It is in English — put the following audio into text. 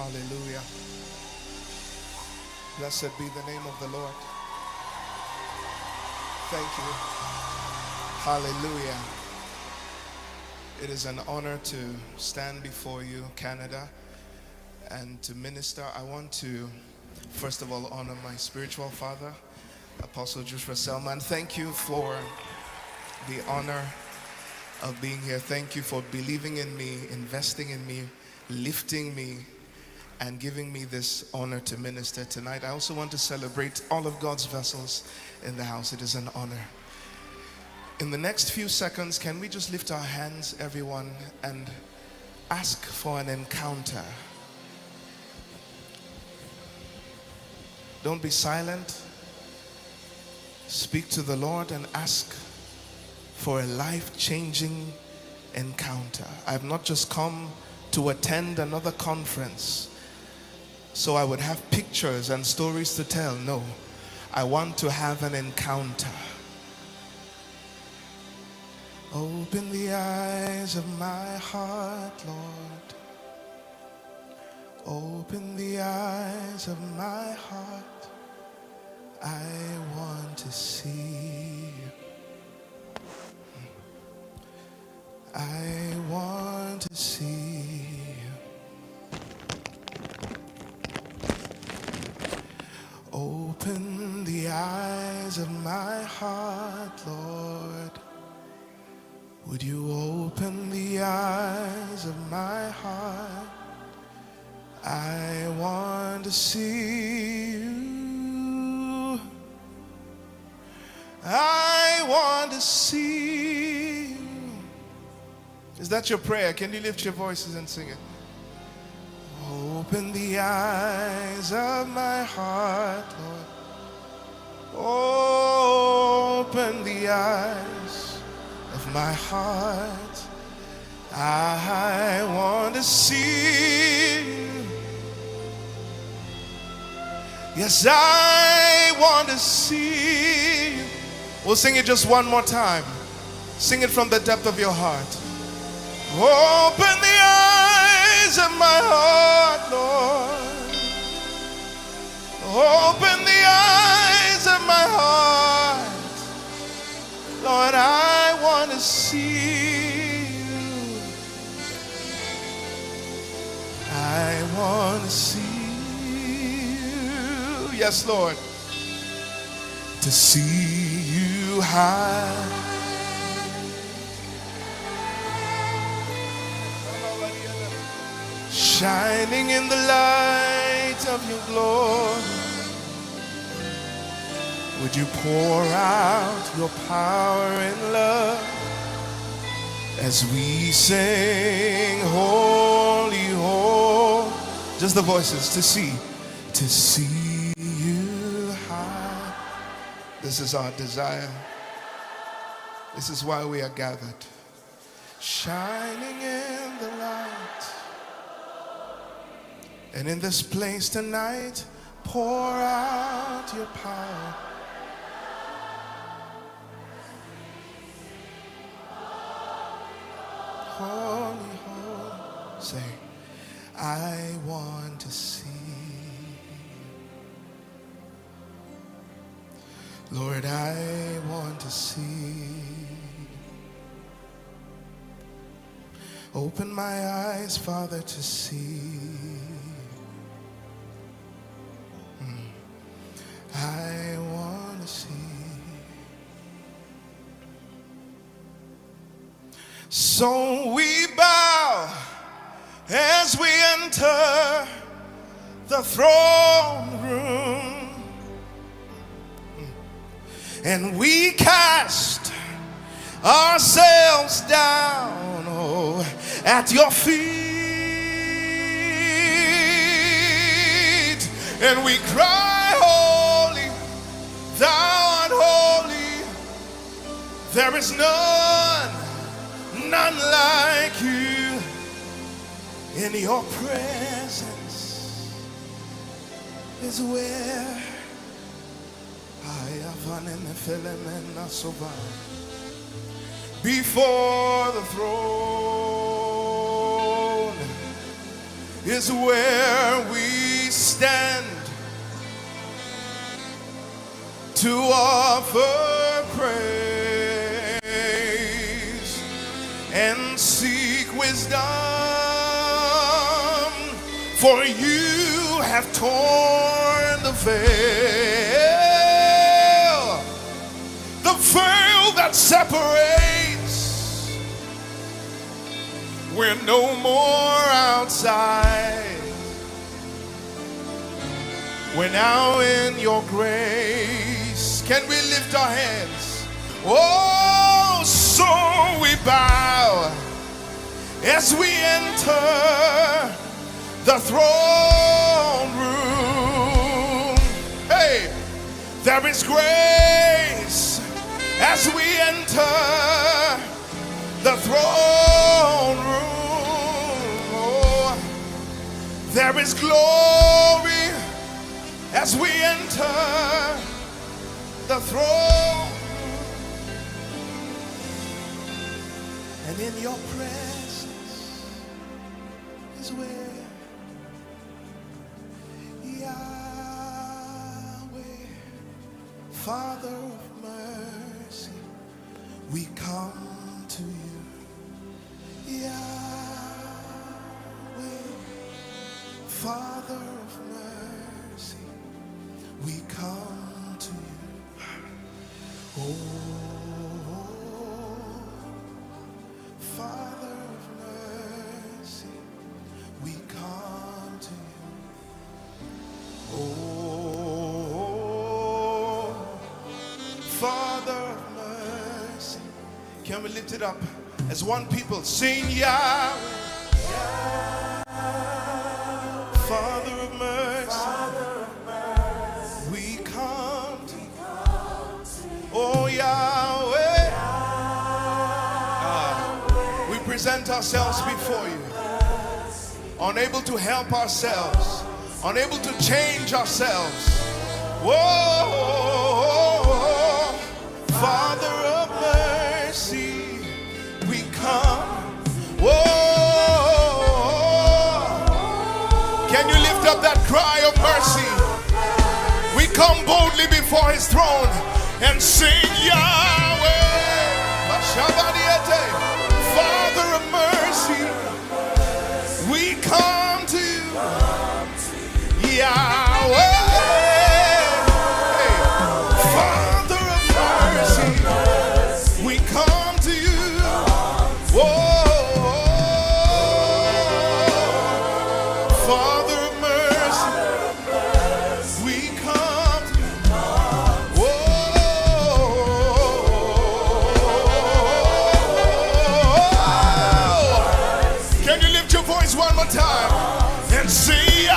Hallelujah. Blessed be the name of the Lord. Thank you. Hallelujah. It is an honor to stand before you, Canada, and to minister. I want to, first of all, honor my spiritual father, Apostle Joshua Selman. Thank you for the honor of being here. Thank you for believing in me, investing in me, lifting me, and giving me this honor to minister tonight. I also want to celebrate all of God's vessels in the house. It is an honor. In the next few seconds, can we just lift our hands, everyone, and ask for an encounter? Don't be silent. Speak to the Lord and ask for a life-changing encounter. I've not just come to attend another conference so I would have pictures and stories to tell. No, I want to have an encounter. Open the eyes of my heart, Lord. Open the eyes of my heart. I want to see you. I want to see you. Open the eyes of my heart, Lord. Would you open the eyes of my heart? I want to see you. I want to see you. Is that your prayer? Can you lift your voices and sing it? Open the eyes of my heart, Lord. Open the eyes of my heart. I want to see you. Yes, I want to see you. We'll sing it just one more time. Sing it from the depth of your heart. Open the eyes of my heart, Lord. Open the eyes of my heart. Lord, I want to see you. I want to see you. Yes, Lord. To see you high. Shining in the light of your glory. Would you pour out your power and love as we sing holy, holy. Just the voices. To see you high. This is our desire. This is why we are gathered. Shining in the light. And in this place tonight, pour out your power. Holy, holy. Say, I want to see you. Lord, I want to see. Open my eyes, Father, to see. I want to see. So we bow as we enter the throne room, and we cast ourselves down, at your feet, and we cry, holy, thou art holy. There is none like you. In your presence is where I have before the throne is where we stand to offer praise and seek wisdom, for you have torn the veil that separates. We're no more outside. We're now in your grace. Can we lift our hands? Oh, so we bow as we enter the throne room. Hey, there is grace as we enter the throne room. Oh, there is glory as we enter the throne. And in your presence is where Yahweh, Father of mercy, we come to you. Yahweh, Father of mercy, we come to you. Oh, Father of mercy, we come to you. Oh, Father of mercy. Can we lift it up as one people? Sing Yahweh, Father of mercy, we come to you. Oh Yahweh, we present ourselves before you, unable to help ourselves, unable to change ourselves. Whoa, Father of mercy, we come. Whoa, can you lift up that cry of mercy? We come boldly before his throne and sing Yahweh, Father of mercy, we come to you. Yahweh, hey, Father of mercy, we come to you. Whoa, Father of mercy, we come to you. Whoa, can you lift your voice one more time and say,